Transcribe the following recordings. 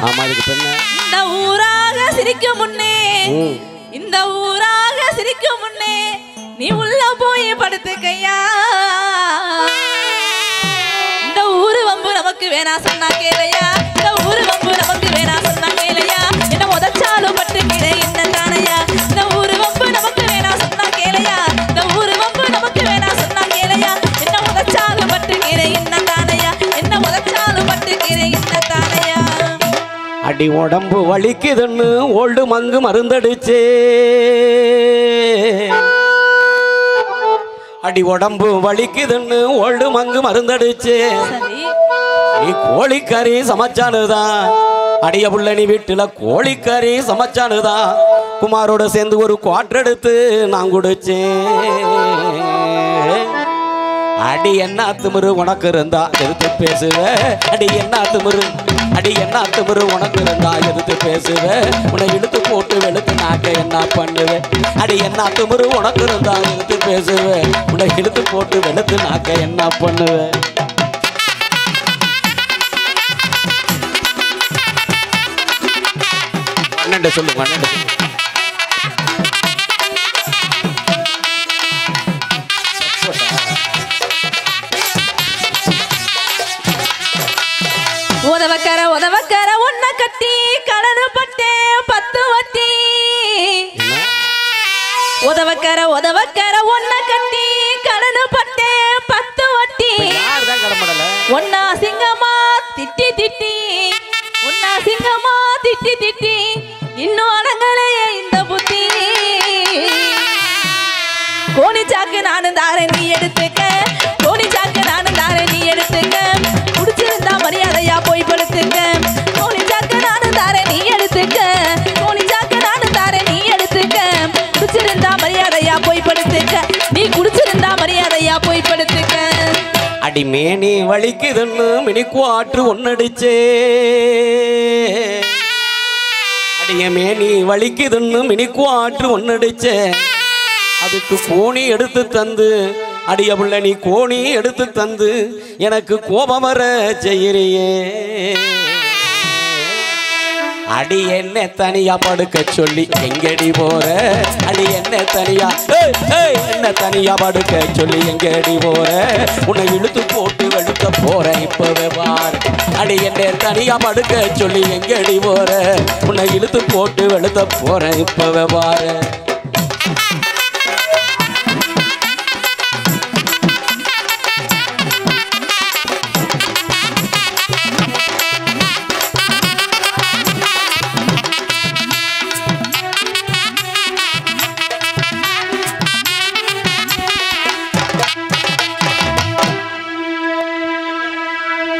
ஆமா அதுக்கு பெண்ண இந்த ஊராக சிரிக்கும் முன்னே இந்த ஊராக சிரிக்கும் முன்னே நீ உள்ள போய் படுத்துக்கையா இந்த ஊரு வம்பு நமக்கு வேணா சொன்னா கேளையா இந்த ஊரு வம்பு நமக்கு வேணா சொன்னா கேளையா என்ன உதச்சாலும் பட்டுக்கிறேன் என்ன தானையா இந்த ஊரு வம்பு நமக்கு வேணா சொன்னா கேளையா இந்த ஊரு வம்பு நமக்கு வேணா சொன்னா கேளையா என்ன உதச்சாலும் பட்டுக்கிறேன் என்ன தானையா என்ன உதச்சாலும் பட்டுக்கிறேன் என்ன தானையா அடி உடம்பு வலிக்குதுன்னு ஓல்டு மங்கு மருந்தடிச்சே அடி உடம்பு வலிக்குதுன்னு ஓல்டு மங்கு மருந்தடிச்சே நீ கோழிக்கறி சமைச்சானுதான் அடிய புள்ள நீ வீட்டுல கோழிக்கறி சமைச்சானுதான் குமாரோட சேர்ந்து ஒரு குவாட்டர் எடுத்து நான் குடிச்சேன் அடி என்ன திமிரு உனக்கு இருந்தா எதிர்த்து பேசுவ அடி என்ன திமிரு உனக்கு இருந்தா எதிர்த்து பேசுவ உன்னை இழுத்து போட்டு வெளுத்து நாக்க என்ன பண்ணுவேன் அடி என்ன திமிரு உனக்கு இருந்தா எதிர்த்து பேசுவ உன்னை இழுத்து போட்டு வெளுத்து நாக்க என்ன பண்ணுவேன் அண்ணன் சொல்லுங்க அண்ணன் உதவக்கர ஒன்ன கட்டி கடனு பட்டே 10 வட்டி உதவக்கர ஒன்ன கட்டி கடனு பட்டே 10 வட்டி ஒன்னா சிங்கமா திட்டி இன்னும் அடங்கலையே இந்த புத்தி கோணி சாக்கு நானும் தாரேன் நீ எடுத்துக்க கோணி சாக்கு நானும் தாரேன் நீ எடுத்துக்க குடிச்சிருந்தா மரியாதையா போய் படுத்துக்க கோணி சாக்கு நானும் தாரேன் நீ எடுத்துக்க கோணி சாக்கு நானும் தாரேன் நீ எடுத்துக்க குடிச்சிருந்தா மரியாதையா போய் படுத்துக்க நீ குடிச்சிருந்தா மரியாதையா போய் படுத்துக்க அடி மேனி வலிக்குதுன்னு மினிக்குவாற்று ஒன்னடிச்சே அடிய மேனி வலிக்குதுன்னு மினிக்குவாற்று ஒன்னடிச்சே அதுக்கு கோணி எடுத்து தந்து அடிய புள்ள நீ கோணி எடுத்து தந்து எனக்கு கோபம் வர செய்யறியே அடி என்ன தனியா படுக்க சொல்லி எங்கடி போற அடி என்ன தனியா படுக்க சொல்லி எங்கடி போற உன்னை இழுத்து போட்டு வெளுக்க போற இப்பவே பாரு அடி என்ன தனியா படுக்க சொல்லி எங்கடி போற உன்னை இழுத்து போட்டு வெளுக்க போற இப்பவே பாரு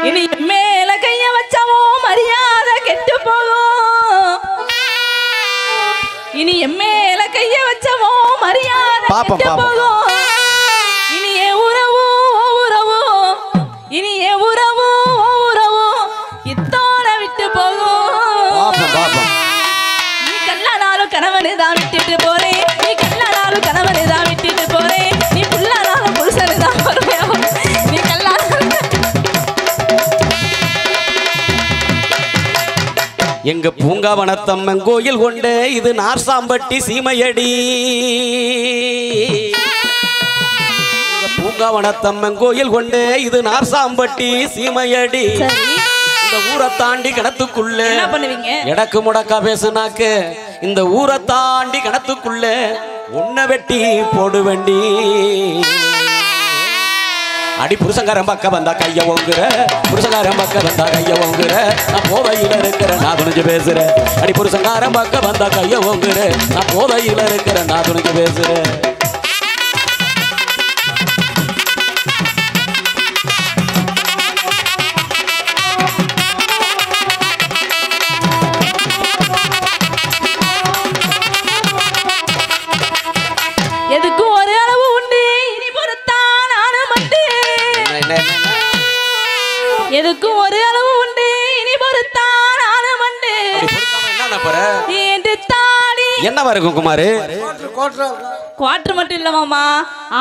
இனி மேல கைய வச்சவோ மரியாதை கெட்டு போகும் இனி மேல கைய வச்சவோ மரியாதை கெட்டு போகும் இனி உறவு இத்தோட விட்டு போகும் நீ கல்லானாலும் கணவனை தான் விட்டுட்டு போறேன் நீ கல்லானாலும் கணவனை தான் விட்டுட்டு போறேன் நீ புல்லானாலும் புருஷனை தான் வருவேன் நீ எங்க பூங்காவனத்தம்மன் கோயில் கொண்ட இது நார்சாம்பட்டி சீமையடி பூங்காவனத்தம்மன் கோயில் கொண்ட இது நார்சாம்பட்டி சீமையடி இந்த ஊரை தாண்டி கிணத்துக்குள்ள என்ன பண்ணுவீங்க எடக்கு முடக்கா பேசுனாக்க இந்த ஊரை தாண்டி கிணத்துக்குள்ள உன்னை வெட்டி போடுவண்டி அடி புருஷங்காரன் பக்க வந்தா கைய ஓங்குற புருஷங்காரன் பக்க வந்தா கைய ஓங்குற நான் போதையில இருக்கிற நான் துணிஞ்சு பேசுறேன் அடி புருஷங்காரன் பக்க வந்தா கைய ஓங்குற நான் போதையில இருக்கிற நான் துணிஞ்சு பேசுறேன் எதுக்கும் ஒரு அளவு உண்டு இனி பொறுத்தான் நானும் மண்டு எதுக்கும் ஒரு அளவு உண்டு இனி பொறுத்தான் நானும் மண்டு என்னவா இருக்கும் குமாரு குவார்டர் மட்டும் இல்ல மாமா,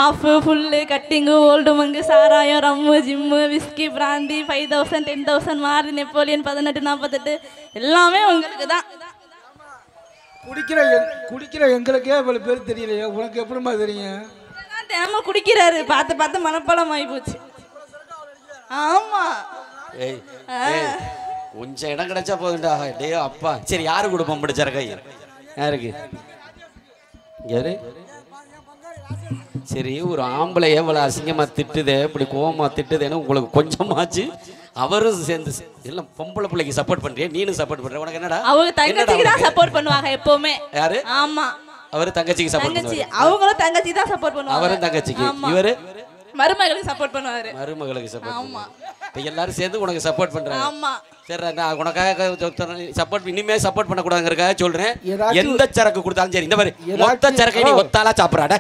ஆஃப் ஃபுல்லு கட்டிங்கு ஓல்டு மங்கு சாராயம் ரம்மு ஜிம்மு விஸ்கி பிராந்தி 5000 10,000 மாறி நெப்போலியன் 18 48 எல்லாமே உங்களுக்கு தான். குடிக்கிற எங்களுக்கே இவ்வளவு பேர் தெரியலையே, உனக்கு எப்படிமா தெரியும்? தினமும் குடிக்கிறாரு, பார்த்து பார்த்து மனப்பாடம் ஆகி போச்சு. ஆமா கொஞ்சம் இடம் கிடைச்சா போதுண்டா. டே அப்பா சரி யாரு கொடுப்போம் பிடிச்சாருக்கா? யாருக்கு யாரு? சரி ஒரு ஆம்பளை எவ்வளவு அசிங்கமா திட்டுதே, இப்படி கோவமா திட்டுதேன்னு உங்களுக்கு கொஞ்சமாச்சு அவரும் சேர்ந்து எல்லாம் பொம்பளை பிள்ளைக்கு சப்போர்ட் பண்றியா, நீனும் சப்போர்ட் பண்ற? உனக்கு என்னடா? அவங்க தங்கச்சிக்கு தான் சப்போர்ட் பண்ணுவாங்க எப்பவுமே. யாரு? ஆமா அவரு தங்கச்சிக்கு சப்போர்ட் பண்ணுவாரு. அவங்களும் தங்கச்சி தான் சப்போர்ட் பண்ணுவாங்க. அவரும் தங்கச்சிக்கு, இவரு மருமகளுக்கு சப்போர்ட் பண்ணுவாரு. மருமகளுக்கு சப்போர்ட். ஆமா இப்ப எல்லாரும் சேர்ந்து உனக்கு சப்போர்ட் பண்றாங்க. ஆமா சரி நான் உனக்காக சப்போர்ட் இனிமே சப்போர்ட் பண்ண கூடாதுங்கறதுக்காக சொல்றேன். எந்த சரக்கு கொடுத்தாலும் சரி இந்த மாதிரி மொத்த சரக்கை நீ ஒத்தாலா சாப்பிடுறாடா.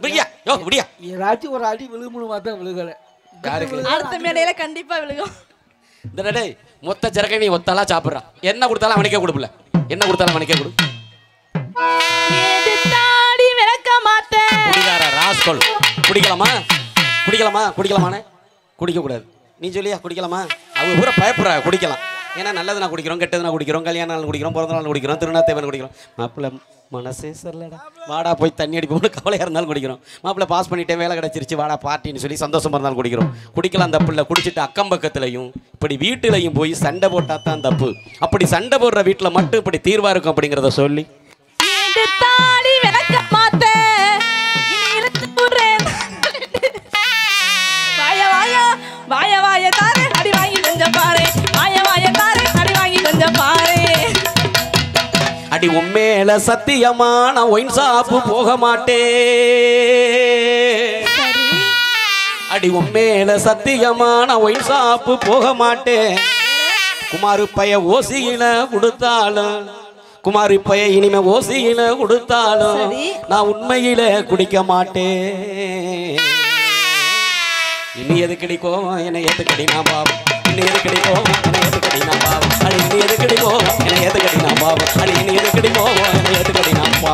விடியா யோ விடியா. ஏதாச்சும் ஒரு அடி விழுமுழுமா தான் விழுகல. யாருக்கு? அடுத்த மேடையில கண்டிப்பா விழுகும். இந்த டேய் மொத்த சரக்கை நீ ஒத்தாலா சாப்பிடுறான். என்ன கொடுத்தாலும் அவனுக்கே கொடுப்பல. என்ன கொடுத்தாலும் அவனுக்கே கொடு. தாடி விளக்க மாட்டேன். குடிகார ராஸ்கல். குடிக்கலாமா? குடிக்கலாமா? குடிக்கலாமானே? குடிக்க கூடாது. நீ சொல்லியா குடிக்கலாமா? அவங்க பூரா பயப்படுறா. குடிக்கலாம். ஏன்னா நல்லது நான் குடிக்கிறோம், கெட்டது நான் குடிக்கிறோம், கல்யாண நாள் குடிக்கிறோம், பிறந்த நாள் குடிக்கிறோம், திருநாத்தேவன் குடிக்கிறோம். மாப்பிள்ளை மனசே சரிலடா வாடா போய் தண்ணி அடிப்போம்னு கவலையாக இருந்தாலும் குடிக்கிறோம். மாப்பிள்ளை பாஸ் பண்ணிட்டேன் வேலை கிடச்சிருச்சு வாடா பார்ட்டின்னு சொல்லி சந்தோஷமாக இருந்தாலும் குடிக்கிறோம். குடிக்கலாம் தப்பு இல்லை. குடிச்சிட்டு அக்கம் பக்கத்துலையும் இப்படி வீட்டிலையும் போய் சண்டை போட்டால் தான் தப்பு. அப்படி சண்டை போடுற வீட்டில் மட்டும் இப்படி தீர்வாக இருக்கும் அப்படிங்கிறத சொல்லி தாடி விளக்க மாட்டேன். வாய வாய தாரே அடி வாங்கி கொஞ்சம் பாரு. வாய வாய தாரே அடி வாங்கி கொஞ்சம் பாரு. அடி உண்மையில சத்தியமா நான் ஒயின் ஷாப்பு போக மாட்டேன். அடி உண்மையில சத்தியமா நான் ஒயின் ஷாப்பு போக மாட்டேன். குமாரு பைய ஓசியில கொடுத்தாலும் குமாரி பைய இனிமே ஓசியில கொடுத்தாலும் நான் உண்மையில குடிக்க மாட்டேன். இனி எது கிடைக்கும் என்னை ஏத்துக்கடி நான் பாவம். இனி எது கிடைக்கும் என்னை ஏத்துக்கடி நான் பாவம். அடி இனி எது கிடைக்கும் என்னை ஏத்துக்கடி நான் பாவம். அடி இனி எது கிடைக்கும் என்னை ஏத்துக்கடி நான் பாவம்.